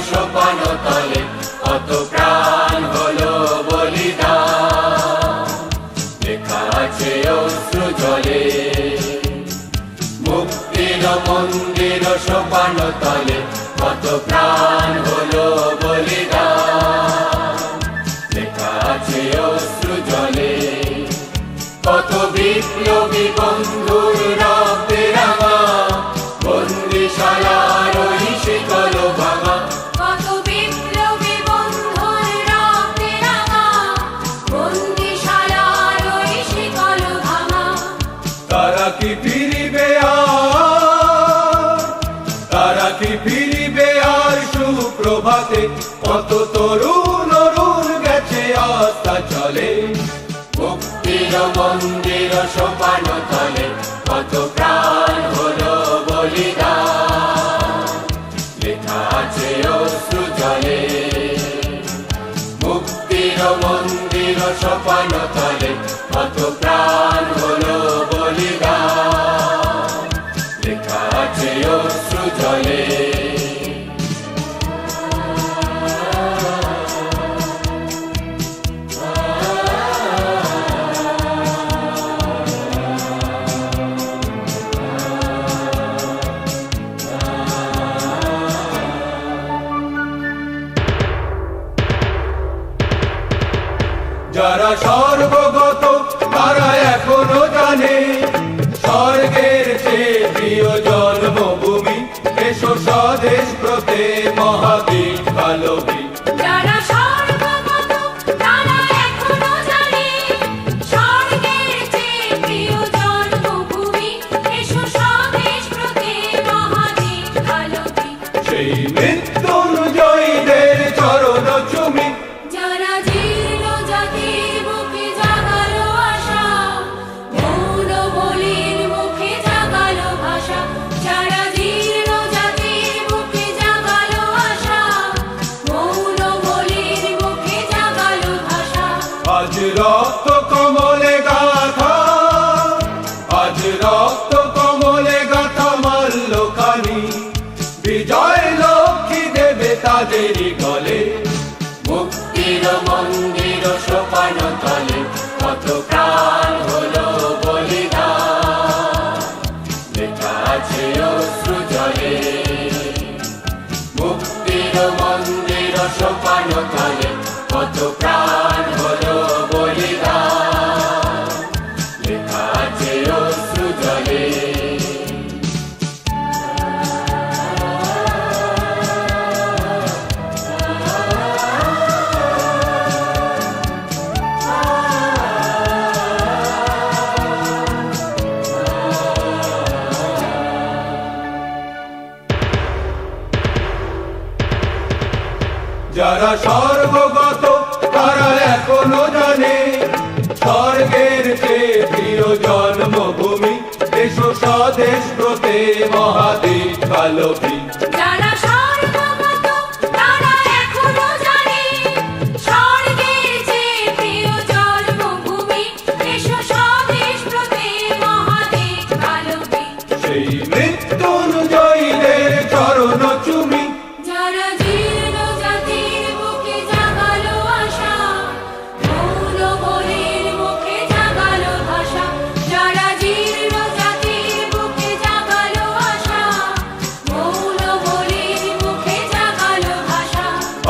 সোপান তলে কত প্রাণ হলো বলিদান, লেখা আছে অশ্রু জলে। মুক্তির মন্দির সোপান তলে কত প্রাণ হলো বলিদান, লেখা আছে অশ্রু জলে। কত বিপ্লবী বন্ধুর রক্তে রাঙা বন্দিশালার ওই শিকল ভাঙা, কত বিপ্লবী বন্ধুর রক্তে রাঙা বন্দিশালার ওই শিকল ভাঙা। তারা কি ফিরিবে আর, তারা কি ফিরিবে আর সুপ্রভাতে? কত তরুণ অরুণ গেছে আস্থা চলে। মুক্তির মন্দির সোপান তলে কত প্রাণ হলো বলিদান, লেখা আছে অশ্রু জলে। মুক্তির মন্দির সোপান তলে কত প্রাণ হলো বলিদান, লেখা আছে অশ্রু জলে। যারা সর্বগত তারা এখনো জানে স্বর্গের চেয়ে প্রিয় জন্মভূমি। এসো স্বদেশ ব্রতে মহাবীর কালবী। যারা সর্বগত তারা এখনো জানে স্বর্গের চেয়ে প্রিয় জন্মভূমি। এসো স্বদেশ ব্রতে মহাবীর কালবী। সেই মৃত্যুঞ্জয়ীদের চরণ চুমি। যারা জীর্ণ জাতির বুকে জাগালো আশা, মৌন বলির মুখে জাগালো ভাষা। যারা জীর্ণ জাতির বুকে জাগালো আশা, মৌন বলির মুখে জাগালো ভাষা। আজ রক্ত কমলে গাথা, আজ রক্ত কমলে গাথা মাল্যখানি। বিজয় লক্ষ্মী দেবে তাদেরই গলে। মুক্তির মন্দির সোপান তলে কত প্রাণ হলো বলিদান, লেখা আছে অশ্রু জলে। মুক্তির মন্দির সোপান তলে কত প্রাণ হলো বলিদান, লেখা আছে অশ্রু জলে। যারা সর্বগত তারা এখনো জানে স্বর্গের চেয়ে প্রিয় জন্মভূমি। এসো স্বদেশ ব্রতে মহাবীর কালবী। যারা সর্বগত তারা এখনো জানে স্বর্গের চেয়ে প্রিয় জন্মভূমি। এসো স্বদেশ ব্রতে মহাবীর কালবী। সেই মৃত্যুঞ্জয়ীদের চরণ চুমি। যারা জীর্ণ জাতির বুকে জাগালো আশা, মৌন বলির মুখে জাগালো ভাষা। যারা জীর্ণ জাতির বুকে জাগালো আশা, মৌন বলির মুখে জাগালো ভাষা।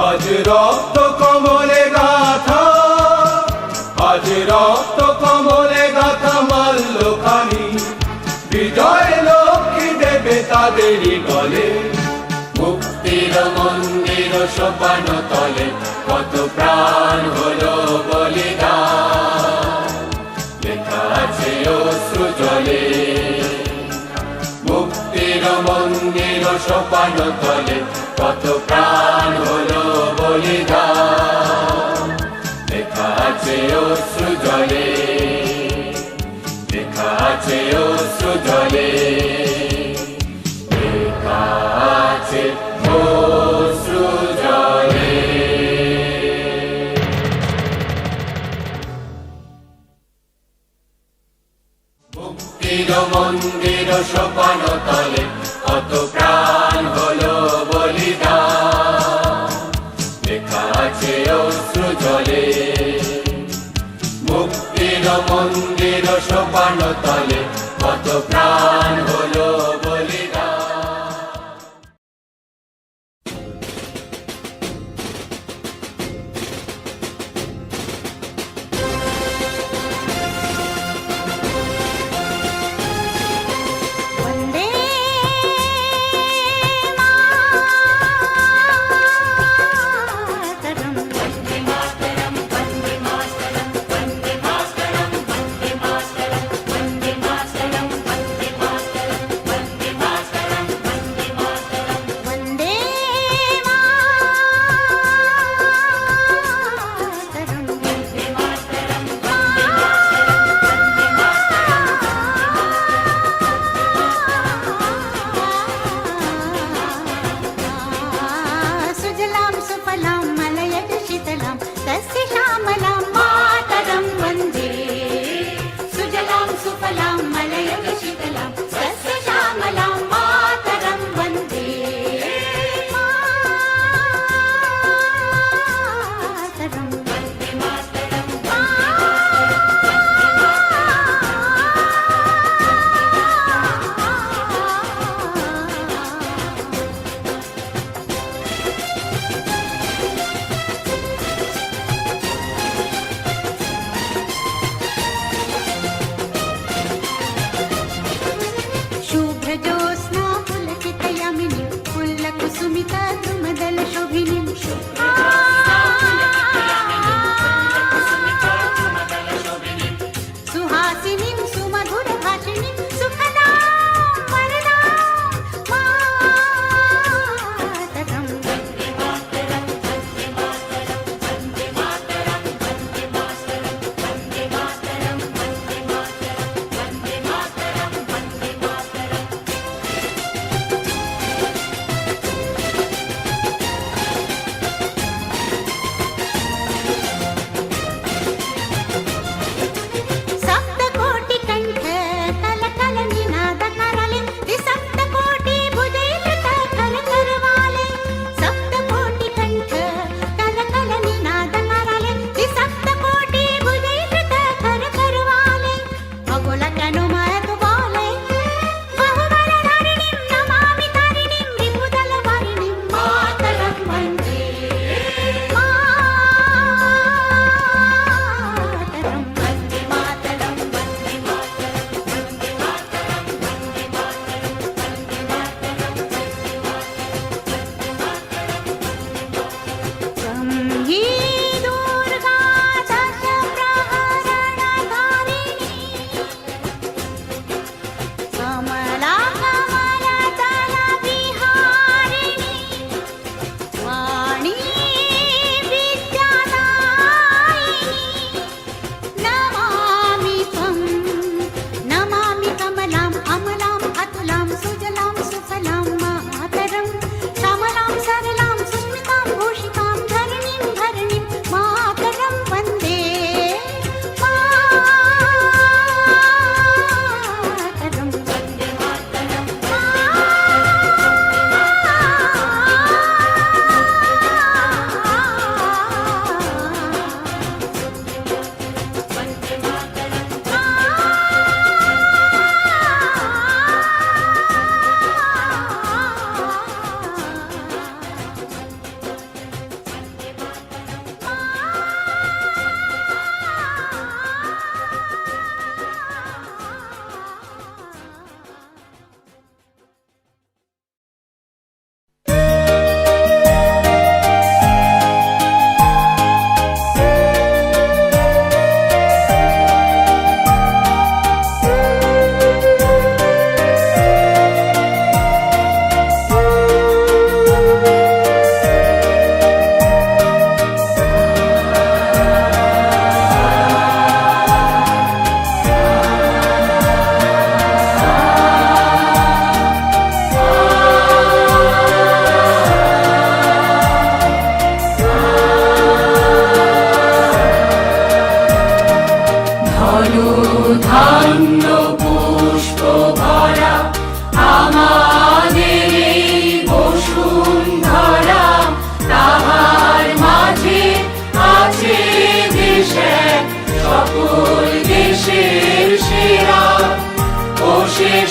আজ রক্ত কমলে গাথা, আজ রক্ত কমলে গাথা মাল্যখানি। বিজয় লক্ষ্মী দেবে তাদেরই গলে। মুক্তির মন্দির সোপান তলে কত প্রাণ হলো বলিদান, লেখা আছে অশ্রু জলে। মুক্তির মন্দির সোপান তলে কত প্রাণ হলো বলিদান, লেখা আছে অশ্রু জলে, লেখা আছে অশ্রু জলে, লেখা আছে অশ্রু জলে। মুক্তির মন্দির সোপান তলে কত প্রাণ হলো বলিদান, কাছে অশ্রু জলে মুক্তির মন্দির সোপান তলে কত প্রাণ হলো বলিদান। वन्दे मातरम् वन्दे मातरम् वन्दे मातरम् वन्दे मातरम् वन्दे मातरम् वन्दे मातरम् वन्दे मातरम् वन्दे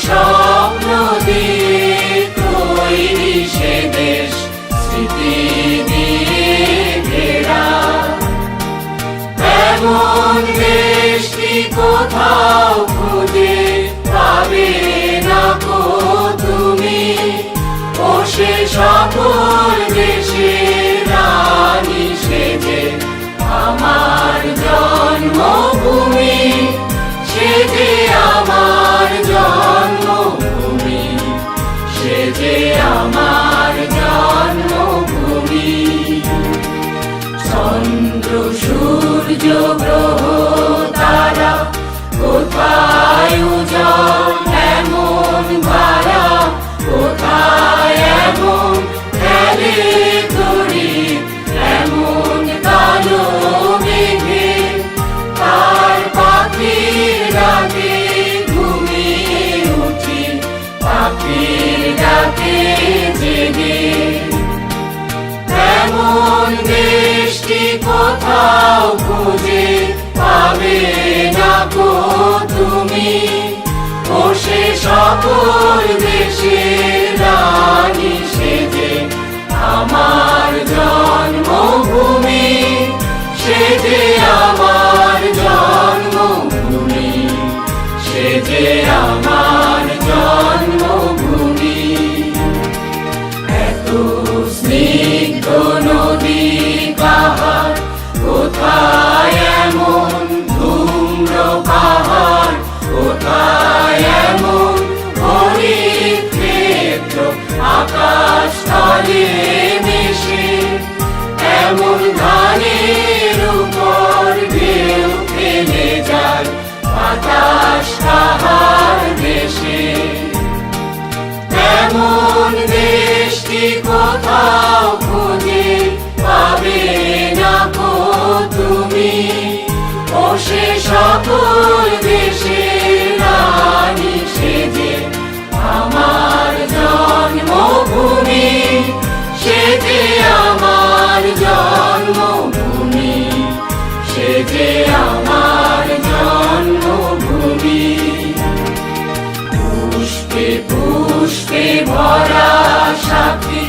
স্বপ্ন দিয়ে তৈরি সে দেশ স্মৃতি দিয়ে ঘেরা। এমন দেশটি কোথাও খুঁজে পাবে না কো তুমি, ও সে সকল দেশের রানী সেজে আমার জন্মভূমি, সে যে আমার জন্মভূমি, সে যে আমার জন্মভূমি। চন্দ্র সূর্য গ্রহ তারা কোথায় উজ্জ্বল এমন ধারা, কোথায় এমন খেলে তরি এমন কালো মেঘে, তার পাখির ডাকে ঘুমিয়ে উঠি, পাখির ডাকে জেগে। এমন দেশটি কোথাও খুঁজে পাবে না কো তুমি, ও সে সকল দেশের রানী সেজে আমার জন্মভূমি, সে যে আমার জন্মভূমি, সে যে আমার জন্মভূমি। এত স্নিগ্ধ নদী পাহাড়, কোথায় এমন ধূম্র পাহাড়, কোথায় এমন হরিত ক্ষেত্র আকাশ তলে মিশে, এমন ধানের উপর ঢেউ ফেলে যায় বাতাস তাহার দেশে। এমন দেশটি কোথাও খুঁজে পাবে না কো তুমি, ও সে সকল দেশের রানী সেজে আমার জন্মভূমি, সে যে আমার জন্মভূমি, সে যে আমার জন্মভূমি। পুষ্পে পুষ্পে ভরা সাথী,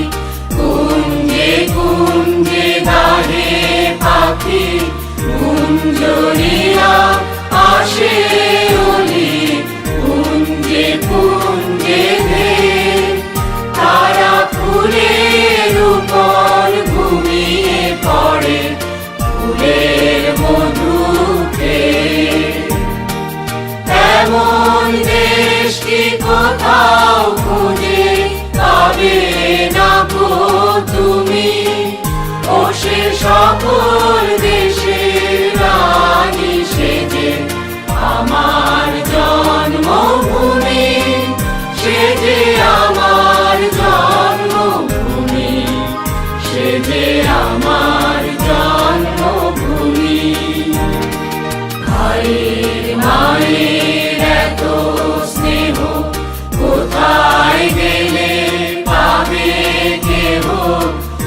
কুঞ্জে কুঞ্জে গাহে পাখি, কুঞ্জরিয়া আসে অলি, কুঞ্জে কুঞ্জে ধে, তারা ফুলের উপর ঘুমিয়ে পড়ে ফুলের মধু খেয়ে। এমন দেশটি কোথাও খুঁজে পাবে না কো তুমি, ও সে সকল দেশের রানী সেজে আমার জন্মভূমি, সে যে আমার জন্মভূমি, সে যে আমার জন্মভূমি। ভাইয়ের মায়ের এত স্নেহ কোথায় গেলে পাবে কেহ,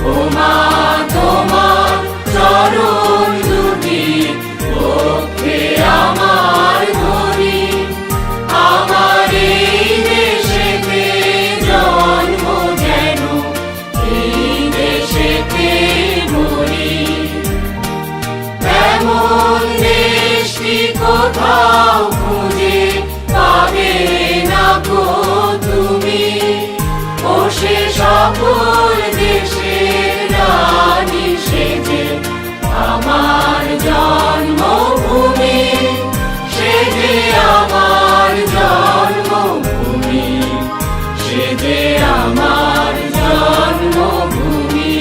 ও মা তোমার চরণ দুটি পক্ষে আমার ধরি, আমার এই দেশেতে জন্ম যেন এই দেশেতে মরি। এমন দেশটি কোথাও খুঁজে পাবে না গো তুমি, ও সে সকল দেশের রানী সেজে আমার জন্মভূমি, সে যে আমার জন্মভূমি, সে যে আমার জন্মভূমি।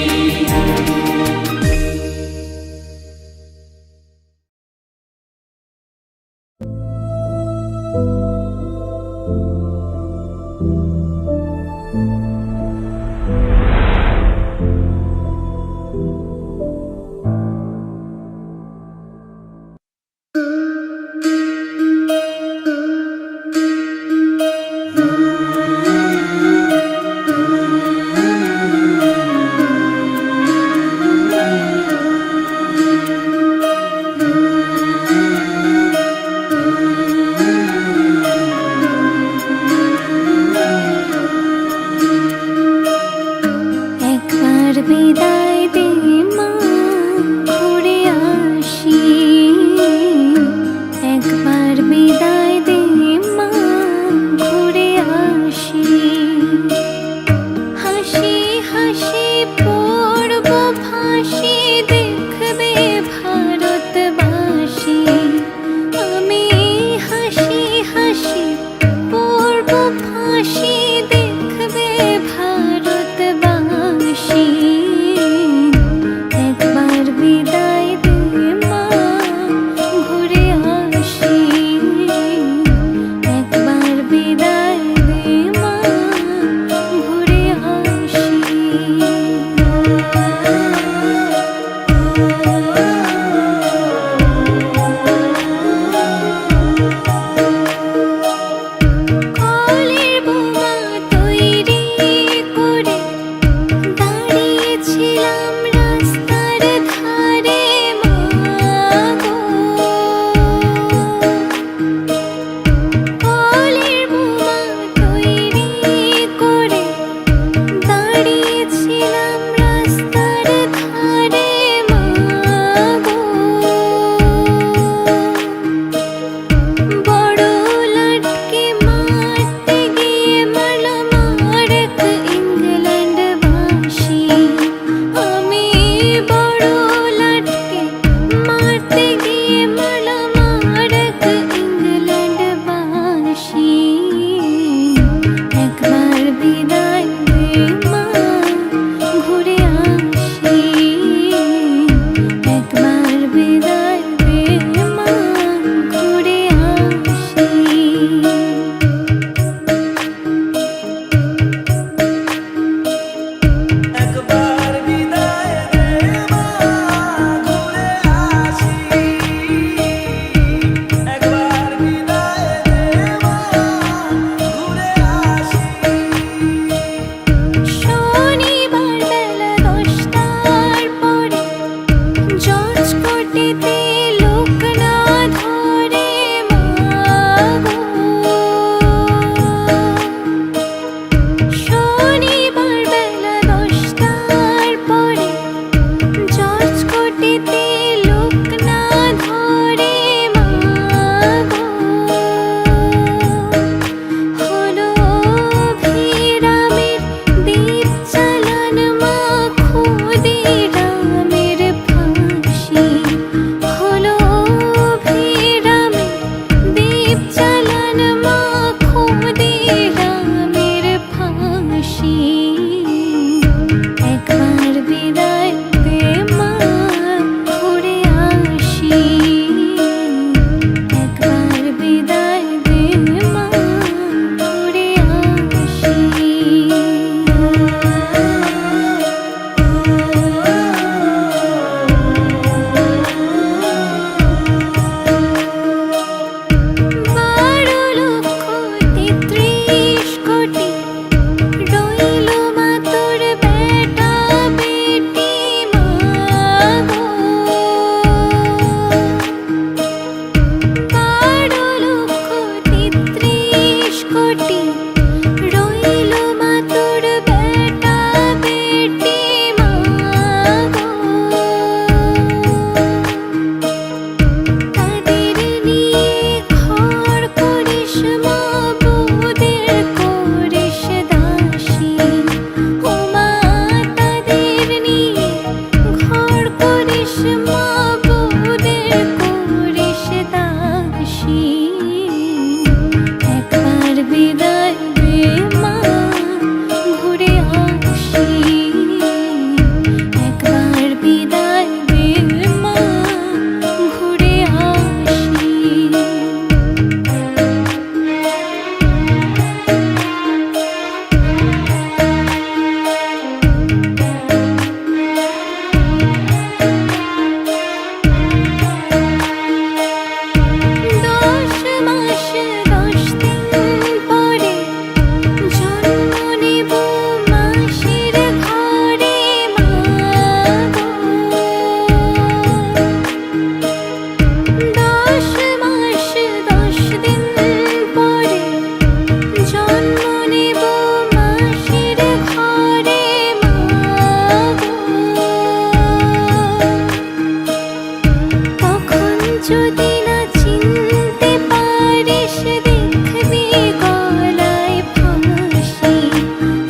যদি না চিনতে পারিস দেখবি গলায় ফাঁসি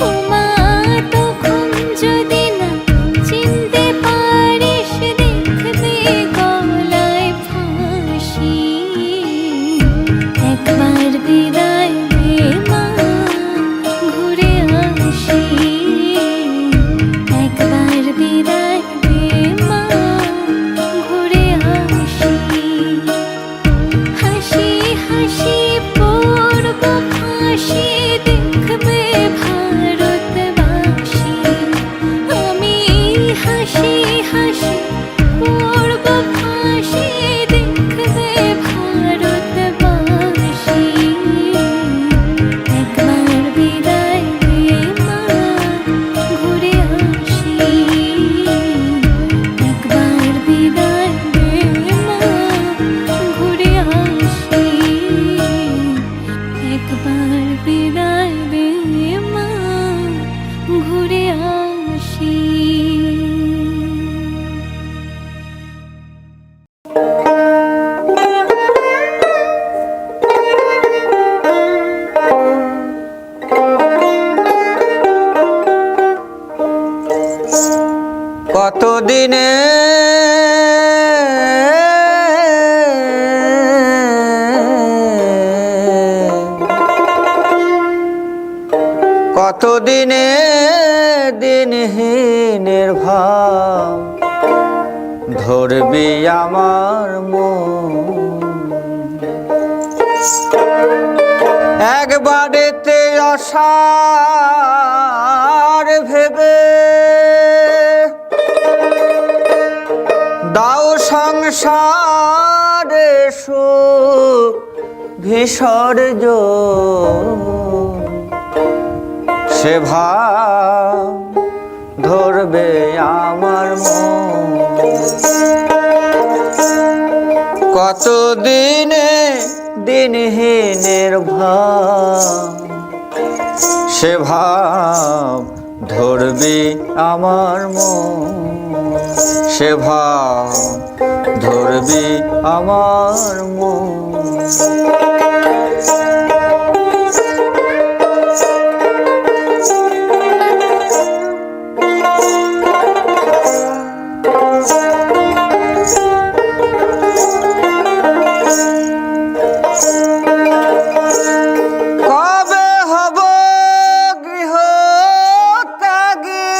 ওমা তখন যদি না চিনতে পারিস দেখবি গলায় ফাঁসি একবার বিদায় দে মা ঘুরে আসি একবার বিদায় দে মা ঘুরে আসি হাসি হাসি পড়ব ফাঁসি দেখবে ভারতবাসী আমি হাসি হাসি পড়ব ফাঁসি দেখবে ভারতবাসী একবার বিদায় দে মা ঘুরে আসি একবার বিদায় দে মা ঘুরে আসি একবার বিদায় দে মা ঘুরে আসি কতদিনে কতদিনে দিনহীনের ভাব ধরবি আমার মন একবারেতে আশার ভেবে দাও সংসারে সুখ বিসর্জন সে ভাব ধরবে আমার মন কতদিনে দিনহীনের ভাব সে ভাব ধরবি আমার মন সে ভাব ধরবি আমার মন কবে হব গৃহ ত্যাগী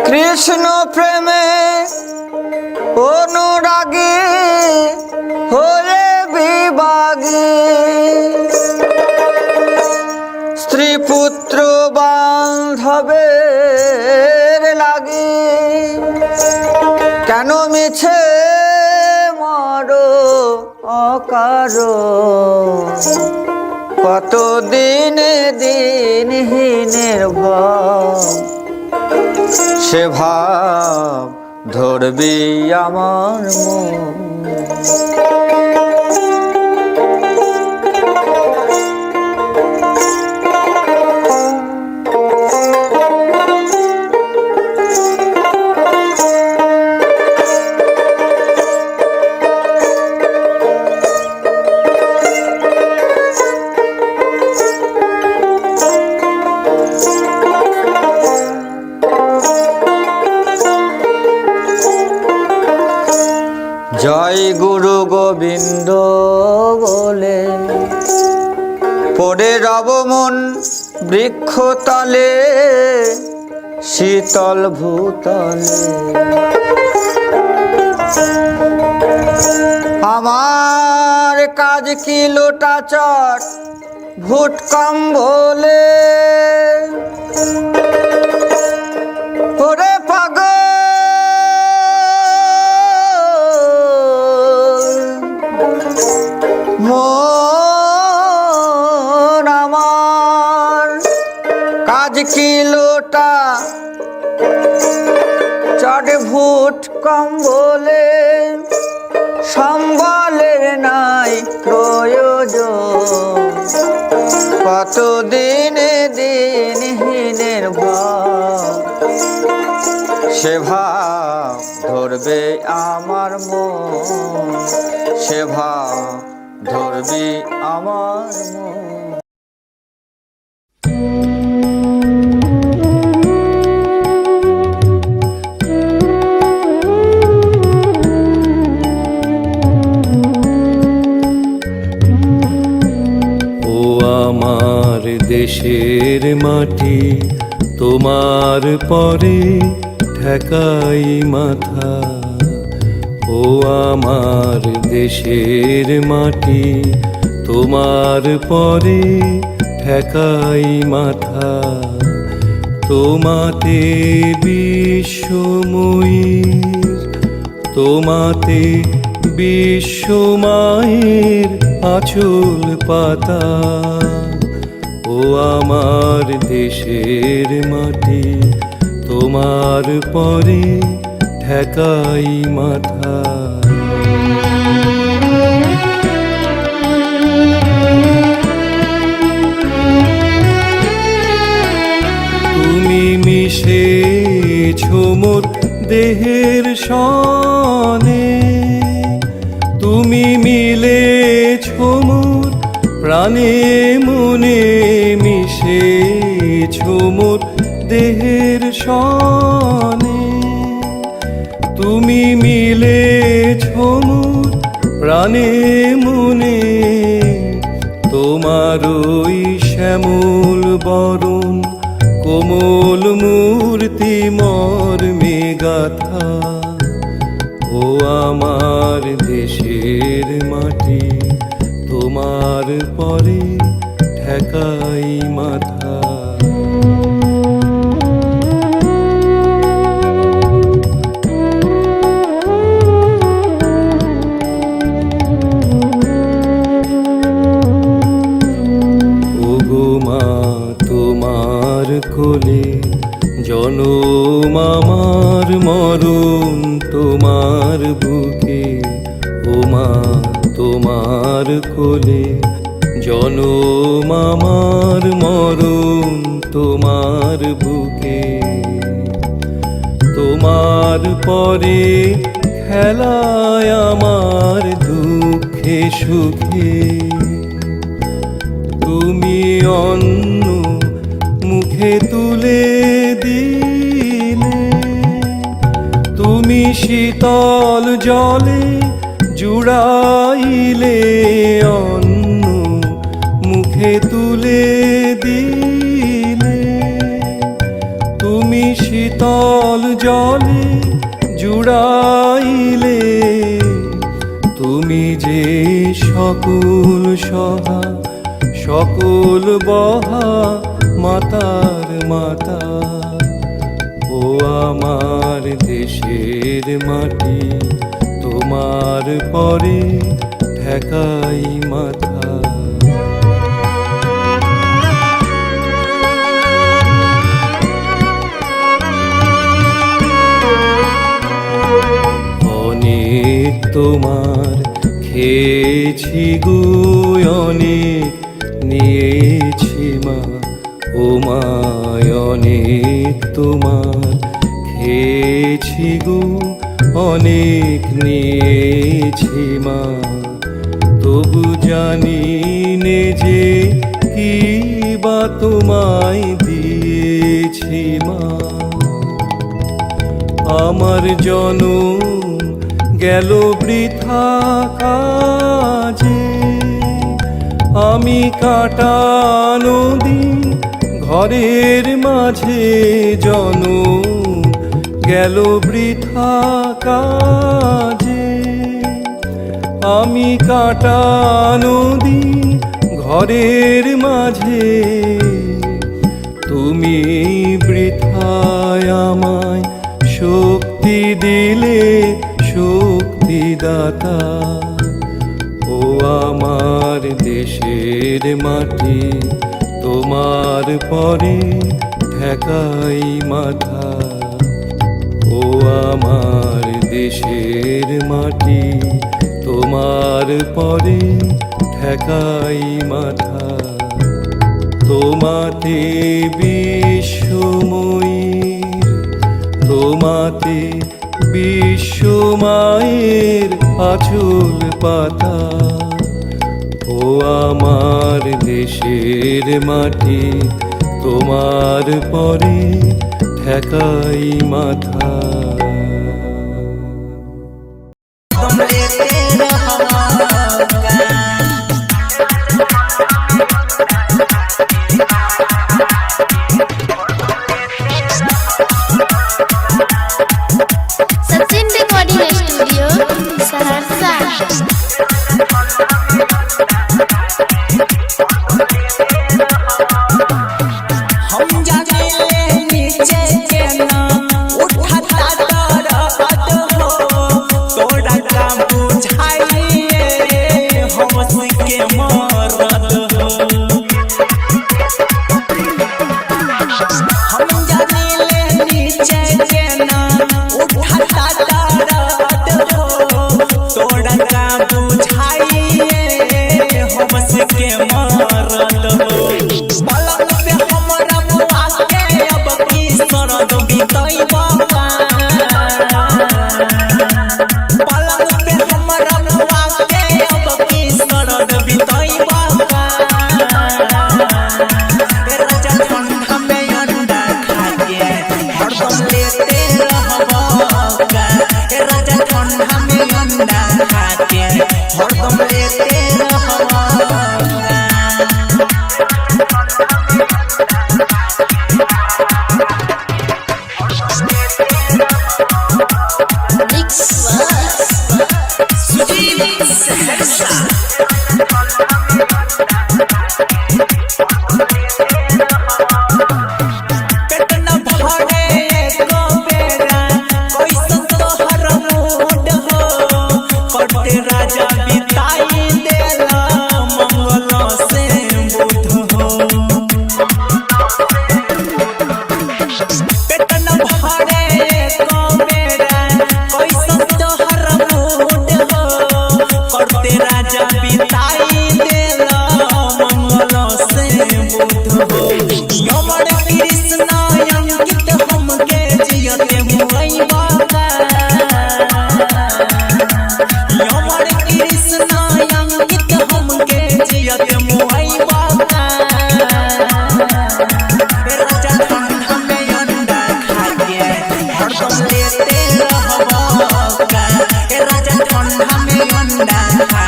কৃষ্ণ প্রেমে অনুরাগী হয়ে বিভাগী স্ত্রী পুত্র বান্ধবের লাগি কেন মিছে মরো অকারণ কতদিনে দিনহীনের ভাব সে ভাব ধরবি আমার মন জয় গুরু গোবিন্দ বলে পড়ে রব মন বৃক্ষতলে শীতল ভূতলে আমার কাজ কি লোটাচট ভুটকম বলে ওরে পাগল মন আমার কাজ কি লোটা চট ভুট কম বলে সম্বলের নাই প্রয়োজন, কতদিনে দিনহীনের ভাব, সে ভাব ধরবে আমার মন, সে ভাব ধরবি আমার মন। ও আমার দেশের মাটি, তোমার পরে ঠেকাই মাথা। ও আমার দেশের মাটি, তোমার পরে ঠেকাই মাথা। তোমাতে বিশ্বময়ীর, তোমাতে বিশ্বমায়ের আঁচল পাতা। ও আমার দেশের মাটি, তোমার পরে ঠেকাই মাথা। তুমি মিশেছো মোর দেহের সনে, তুমি মিলেছো মোর প্রাণে মনে, মিশেছো মোর দেহের সনে। তুমি মিলেছো মোর প্রাণে মনে, তোমার ওই শ্যামল বরণ কোমল মূর্তি মর্মে গাথা। ও আমার দেশের মাটি, তোমার পরে ঠেকাই মাথা। ওগো মা তোমার কোলে জনম আমার, মরণ তোমার বুকে। ও মা তোমার কোলে জনম আমার, মরণ তোমার বুকে। তোমার পরে খেলায় আমার দুঃখে সুখে, তুমি অন্ন মুখে তুলে দিলে, তুমি শীতল জলে জুড়াইলে, অন্ন মুখে তুলে দিলে। তুমি শীতল জলে জুড়াইলে, তুমি যে সকল সহা সকল বহা মাতার মাতা। ও আমার দেশের মাটি, তোমার পরে ঠেকাই মাথা। অনেক তোমার খেয়েছি গো, অনেক নিয়েছি মা। ও মা অনেক তোমার খেয়েছি গো, অনেক নিয়েছি মা। তবু জানি নে যে কি বা তোমায় দিয়েছি মা। আমার জনম গেল বৃথা কাজে, আমি কাটানো দিন ঘরের মাঝে। জনম গেল বৃথা কাজে, আমি কাটানো দিন ঘরের মাঝে। তুমি বৃথায় আমায় শক্তি দিলে, শক্তিদাতা। ও আমার দেশের মাটি, তোমার পরে ঠেকাই মাথা। ও আমার দেশের মাটি, তোমার পরে ঠেকাই মাথা, তোমাতে বিশ্বময়ীর, তোমাতে বিশ্বমায়ের আঁচল পাতা। ও আমার দেশের মাটি, তোমার পরে ঠেকাই মাথা। Sachin recording studio Saharsa. हम जाने नीचे के ना उठाता दर्द हो, तोड़ा काम बुझाइए हम के मरद हो। हम जाने नीचे के ना उठाता दर्द हो, तोड़ा काम बुझाइए हम के मरद हो। पलक पे हमरा बुआ के अब की सरद बीतई बाबा, पलक पे हमरा बुआ के अब की सरद बीतई बाबा। राजा ठंडा में अंडा खा के हरदम लेते रहबा, राजा ठंडा में अंडा खा के हरदम लेते रहबा। कितना भरे को बेरा कैसन तोहर मूड हो, पटे राजा बिताई देला मंगल से बुध हो। कितना भरे को बेरा कैसन तोहर मूड हो, पटे राजा बिताई देला मंगल से बुध हो। यमर कृष्ण अंकित हमके जियते हुई बाबा, यमर कृष्ण अंकित हमके जियते हुई बाबा। राजा ठंडा में अंडा खा के हरदम लेते रहबा, राजा ठंडा में अंडा खा